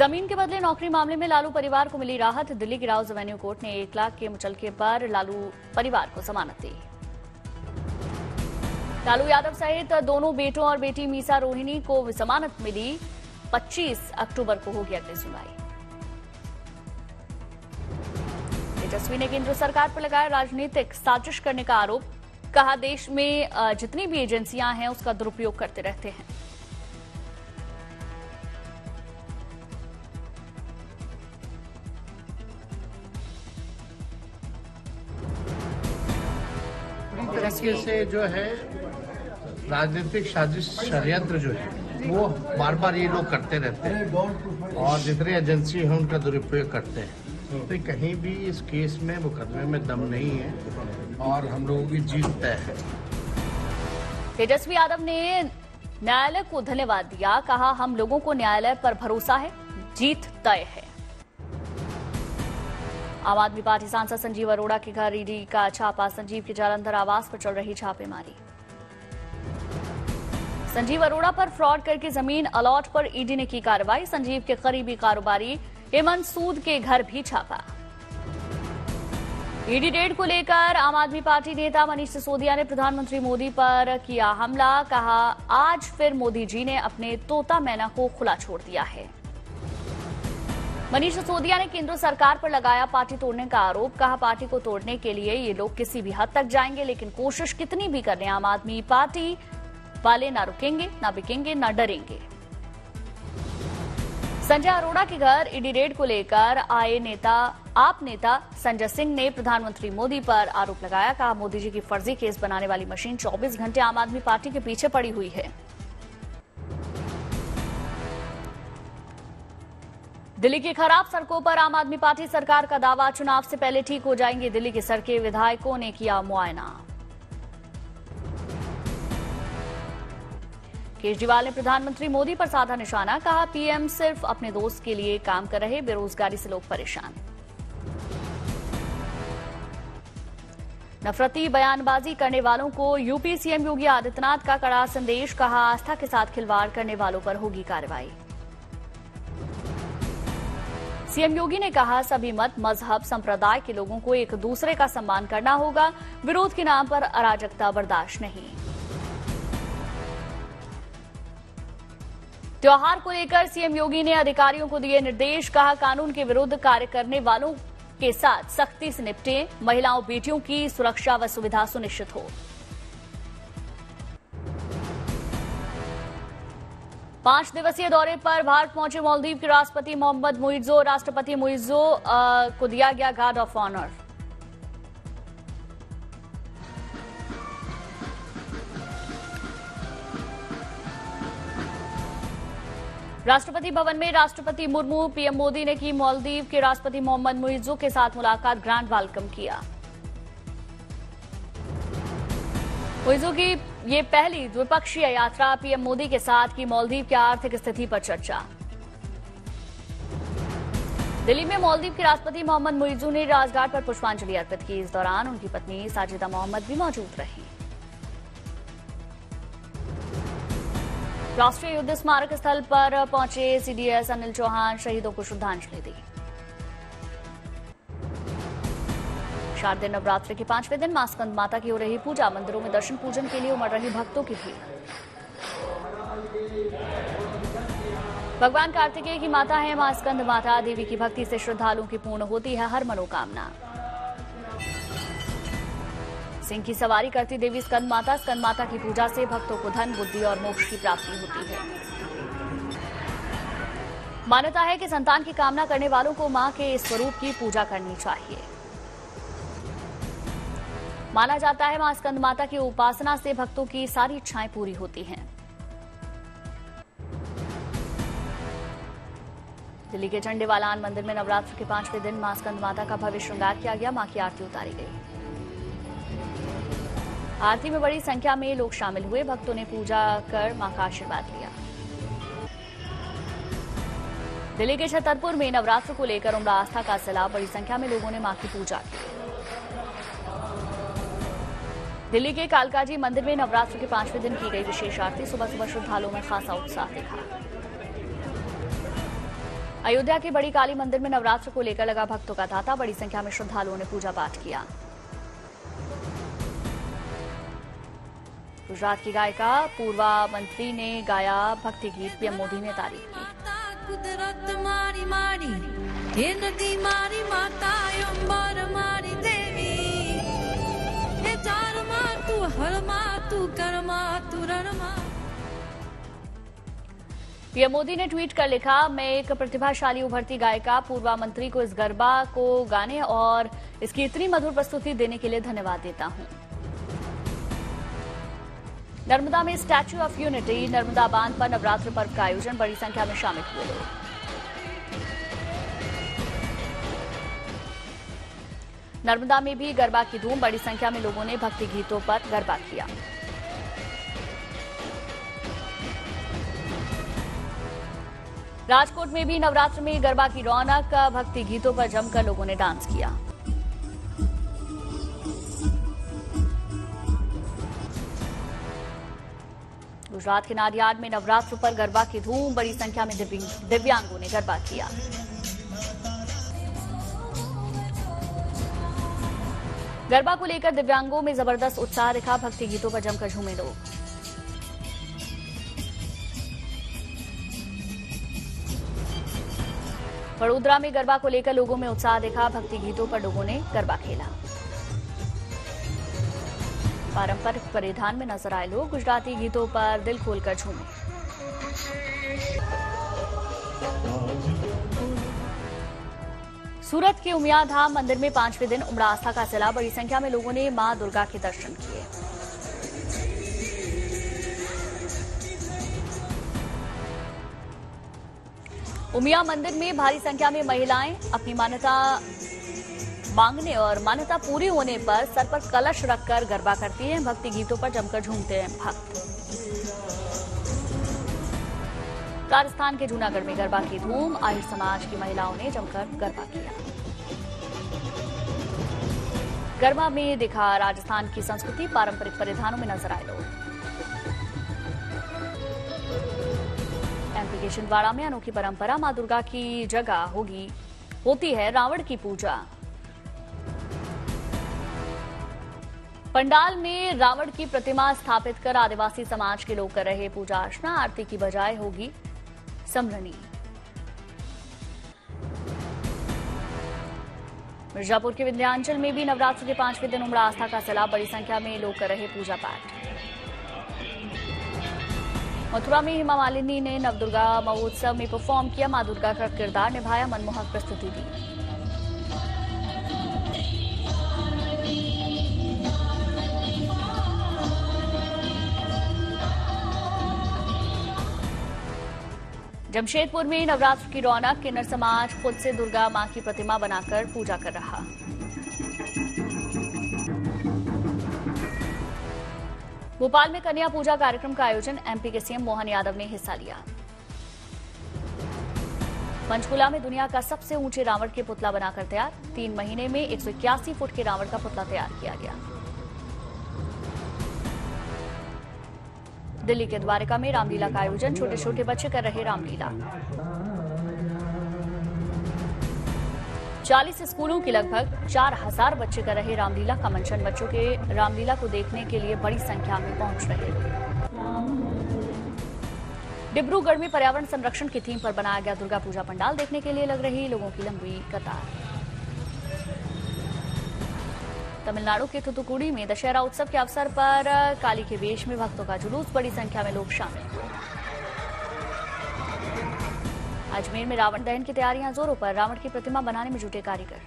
जमीन के बदले नौकरी मामले में लालू परिवार को मिली राहत। दिल्ली की राउज एवेन्यू कोर्ट ने 1 लाख के मुचलके पर लालू परिवार को जमानत दी। लालू यादव सहित दोनों बेटों और बेटी मीसा रोहिणी को जमानत मिली। 25 अक्टूबर को होगी अगली सुनवाई। तेजस्वी ने केंद्र सरकार पर लगाया राजनीतिक साजिश करने का आरोप। कहा देश में जितनी भी एजेंसियां हैं उसका दुरुपयोग करते रहते हैं। तरीके से जो है राजनीतिक साजिश षड्यंत्र जो है वो बार बार ये लोग करते रहते हैं और जितनी एजेंसी है उनका दुरुपयोग करते हैं। तो कहीं भी इस केस में मुकदमे में दम नहीं है और हम लोगों की जीत तय है। तेजस्वी यादव ने न्यायालय को धन्यवाद दिया। कहा हम लोगों को न्यायालय पर भरोसा है, जीत तय है। आम आदमी पार्टी सांसद संजीव अरोड़ा के घर ईडी का छापा। संजीव के जालंधर आवास पर चल रही छापेमारी। संजीव अरोड़ा पर फ्रॉड करके जमीन अलॉट पर ईडी ने की कार्रवाई। संजीव के करीबी कारोबारी हेमंत सूद के घर भी छापा। ईडी रेड को लेकर आम आदमी पार्टी नेता मनीष सिसोदिया ने प्रधानमंत्री मोदी पर किया हमला। कहा आज फिर मोदी जी ने अपने तोता मैना को खुला छोड़ दिया है। मनीष सिसोदिया ने केंद्र सरकार पर लगाया पार्टी तोड़ने का आरोप। कहा पार्टी को तोड़ने के लिए ये लोग किसी भी हद तक जाएंगे, लेकिन कोशिश कितनी भी कर लें आम आदमी पार्टी वाले ना रुकेंगे, ना बिकेंगे, ना डरेंगे। संजय अरोड़ा के घर ईडी रेड को लेकर आए आप नेता संजय सिंह ने प्रधानमंत्री मोदी पर आरोप लगाया। कहा मोदी जी की फर्जी केस बनाने वाली मशीन 24 घंटे आम आदमी पार्टी के पीछे पड़ी हुई है। दिल्ली की खराब सड़कों पर आम आदमी पार्टी सरकार का दावा, चुनाव से पहले ठीक हो जाएंगे दिल्ली की सड़कें। विधायकों ने किया मुआयना। केजरीवाल ने प्रधानमंत्री मोदी पर साधा निशाना। कहा पीएम सिर्फ अपने दोस्त के लिए काम कर रहे, बेरोजगारी से लोग परेशान। नफरती बयानबाजी करने वालों को यूपी सीएम योगी आदित्यनाथ का कड़ा संदेश। कहा आस्था के साथ खिलवाड़ करने वालों पर होगी कार्रवाई। सीएम योगी ने कहा सभी मत, मजहब, संप्रदाय के लोगों को एक दूसरे का सम्मान करना होगा। विरोध के नाम पर अराजकता बर्दाश्त नहीं। त्योहार को लेकर सीएम योगी ने अधिकारियों को दिए निर्देश। कहा कानून के विरुद्ध कार्य करने वालों के साथ सख्ती से निपटें। महिलाओं बेटियों की सुरक्षा व सुविधा सुनिश्चित हो। 5 दिवसीय दौरे पर भारत पहुंचे मालदीव के राष्ट्रपति मोहम्मद मुइज्जो। राष्ट्रपति मुइज्जो को दिया गया guard of honour. Rashtrapati Bhavan में राष्ट्रपति मुर्मू, पीएम मोदी ने की मालदीव के राष्ट्रपति मोहम्मद मुइज्जो के साथ मुलाकात। ग्रैंड वेलकम किया। मुइज्जो की ये पहली द्विपक्षीय यात्रा। पीएम मोदी के साथ की मालदीव की आर्थिक स्थिति पर चर्चा। दिल्ली में मालदीव के राष्ट्रपति मोहम्मद मुइज्जो ने राजघाट पर पुष्पांजलि अर्पित की। इस दौरान उनकी पत्नी साजिदा मोहम्मद भी मौजूद रही। राष्ट्रीय युद्ध स्मारक स्थल पर पहुंचे सीडीएस अनिल चौहान। शहीदों को श्रद्धांजलि दी। शारदीय नवरात्रि के 5वें दिन मां स्कंद माता की हो रही पूजा। मंदिरों में दर्शन पूजन के लिए उमड़ रही भक्तों की भीड़। भगवान कार्तिकेय की माता है मां स्कंद माता। देवी की भक्ति से श्रद्धालुओं की पूर्ण होती है हर मनोकामना। सिंह की सवारी करती देवी स्कंद माता की पूजा से भक्तों को धन, बुद्धि और मोक्ष की प्राप्ति होती है। मान्यता है कि संतान की कामना करने वालों को मां के इस स्वरूप की पूजा करनी चाहिए। माना जाता है मां स्कंद माता की उपासना से भक्तों की सारी इच्छाएं पूरी होती हैं। दिल्ली के झंडेवालान मंदिर में नवरात्र के 5वें दिन मां स्कंद माता का भव्य श्रृंगार किया गया। मां की आरती उतारी गई। आरती में बड़ी संख्या में लोग शामिल हुए। भक्तों ने पूजा कर मां का आशीर्वाद लिया। दिल्ली के छतरपुर में नवरात्र को लेकर उमड़ा आस्था का सैलाब। बड़ी संख्या में लोगों ने मां की पूजा की। दिल्ली के कालकाजी मंदिर में नवरात्र के 5वें दिन की गई विशेष आरती। सुबह सुबह श्रद्धालुओं में खासा उत्साह दिखा। अयोध्या के बड़ी काली मंदिर में नवरात्र को लेकर लगा भक्तों का तांता। बड़ी संख्या में श्रद्धालुओं ने पूजा पाठ किया। गुजरात की गायिका पूर्वा मंत्री ने गाया भक्ति गीत। पीएम मोदी ने तारीफ की। कुदरत मारी मारी हे नदी मारी माता अंबर मारी देवी हे चार माँ तू हर माँ तू कर माँ तू रण माँ। पीएम मोदी ने ट्वीट कर लिखा, मैं एक प्रतिभाशाली उभरती गायिका पूर्वा मंत्री को इस गरबा को गाने और इसकी इतनी मधुर प्रस्तुति देने के लिए धन्यवाद देता हूं। नर्मदा में स्टैच्यू ऑफ यूनिटी नर्मदा बांध पर नवरात्र पर्व का आयोजन। बड़ी संख्या में शामिल हुए लोग। नर्मदा में भी गरबा की धूम। बड़ी संख्या में लोगों ने भक्ति गीतों पर गरबा किया। राजकोट में भी नवरात्र में गरबा की रौनक। भक्ति गीतों पर जमकर लोगों ने डांस किया। गुजरात के नाडियाड में नवरात्र पर गरबा की धूम। बड़ी संख्या में दिव्यांगों ने गरबा किया। गरबा को लेकर दिव्यांगों में जबरदस्त उत्साह दिखा। भक्ति गीतों पर जमकर झूमे लोग। वडोदरा में गरबा को लेकर लोगों में उत्साह दिखा। भक्ति गीतों पर लोगों ने गरबा खेला। पारंपरिक परिधान में नजर आए लोग। गुजराती गीतों पर दिल खोलकर झूमे। सूरत के उमिया धाम मंदिर में 5वें दिन उमड़ा आस्था का सिला। बड़ी संख्या में लोगों ने मां दुर्गा के दर्शन किए। उमिया मंदिर में भारी संख्या में महिलाएं अपनी मान्यता मांगने और मान्यता पूरी होने पर सर पर कलश रखकर गरबा करती हैं। भक्ति गीतों पर जमकर झूमते हैं भक्त। राजस्थान के जूनागढ़ में गरबा की धूम। आहिर समाज की महिलाओं ने जमकर गरबा किया। गरबा में दिखा राजस्थान की संस्कृति। पारंपरिक परिधानों में नजर आए लोग। एमपी के छिंदवाड़ा में अनोखी परंपरा। मां दुर्गा की जगह होती है रावण की पूजा। पंडाल में रावण की प्रतिमा स्थापित कर आदिवासी समाज के लोग कर रहे पूजा अर्चना। आरती की बजाय होगी समरनी। मिर्जापुर के विंध्याचल में भी नवरात्र के 5वें दिन उमड़ा आस्था का सिला। बड़ी संख्या में लोग कर रहे पूजा पाठ। मथुरा में हेमा मालिनी ने नवदुर्गा महोत्सव में परफॉर्म किया। मां दुर्गा का किरदार निभाया। मनमोहक प्रस्तुति दी। जमशेदपुर में नवरात्र की रौनक। किन्नर समाज खुद से दुर्गा मां की प्रतिमा बनाकर पूजा कर रहा। भोपाल में कन्या पूजा कार्यक्रम का आयोजन। एमपी के सीएम मोहन यादव ने हिस्सा लिया। पंचकुला में दुनिया का सबसे ऊंचे रावण के पुतला बनाकर तैयार। 3 महीने में 181 फुट के रावण का पुतला तैयार किया गया। दिल्ली के द्वारका में रामलीला का आयोजन। छोटे छोटे बच्चे कर रहे रामलीला। 40 स्कूलों के लगभग 4000 बच्चे कर रहे रामलीला का मंचन। बच्चों के रामलीला को देखने के लिए बड़ी संख्या में पहुंच रहे। डिब्रूगढ़ में पर्यावरण संरक्षण की थीम पर बनाया गया दुर्गा पूजा पंडाल। देखने के लिए लग रही लोगों की लंबी कतार। तमिलनाडु के थुथुकुडी में दशहरा उत्सव के अवसर पर काली के वेश में भक्तों का जुलूस। बड़ी संख्या में लोग शामिल हुए। अजमेर में रावण दहन की तैयारियां जोरों पर। रावण की प्रतिमा बनाने में जुटे कारीगर।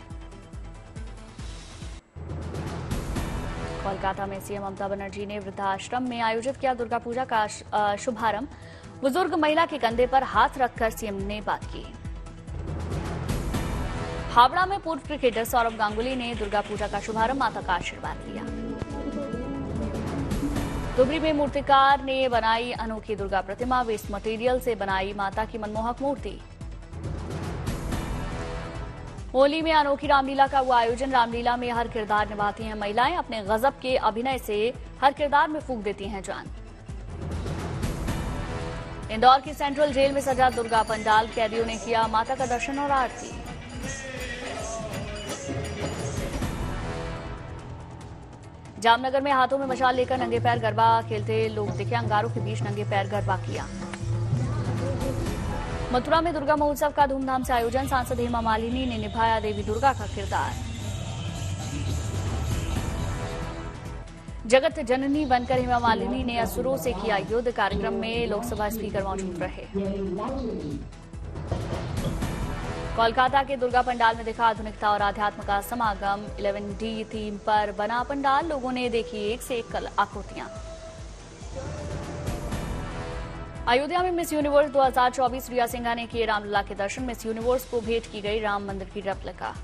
कोलकाता में सीएम ममता बनर्जी ने वृद्धाश्रम में आयोजित किया दुर्गा पूजा का शुभारंभ। बुजुर्ग महिला के कंधे पर हाथ रखकर सीएम ने बात की। हावड़ा में पूर्व क्रिकेटर सौरव गांगुली ने दुर्गा पूजा का शुभारंभ। माता का आशीर्वाद लिया। धुबरी में मूर्तिकार ने बनाई अनोखी दुर्गा प्रतिमा। वेस्ट मटेरियल से बनाई माता की मनमोहक मूर्ति। होली में अनोखी रामलीला का हुआ आयोजन। रामलीला में हर किरदार निभाती हैं महिलाएं। अपने गजब के अभिनय से हर किरदार में फूंक देती हैं जान। इंदौर की सेंट्रल जेल में सजा दुर्गा पंडाल, कैदियों ने किया माता का दर्शन और आरती। जामनगर में हाथों में मशाल लेकर नंगे पैर गरबा खेलते लोग दिखे, अंगारों के बीच नंगे पैर गरबा किया। मथुरा में दुर्गा महोत्सव का धूमधाम से आयोजन, सांसद हेमा मालिनी ने निभाया देवी दुर्गा का किरदार। जगत जननी बनकर हेमा मालिनी ने असुरों से किया युद्ध, कार्यक्रम में लोकसभा स्पीकर मौजूद रहे। कोलकाता के दुर्गा पंडाल में दिखा आधुनिकता और आध्यात्म का समागम, 11D थीम पर बना पंडाल, लोगों ने देखी एक से एक आकृतियां। अयोध्या में मिस यूनिवर्स 2024 रिया सिंघा ने किए रामलला के दर्शन, मिस यूनिवर्स को भेंट की गई राम मंदिर की रेप्लिका।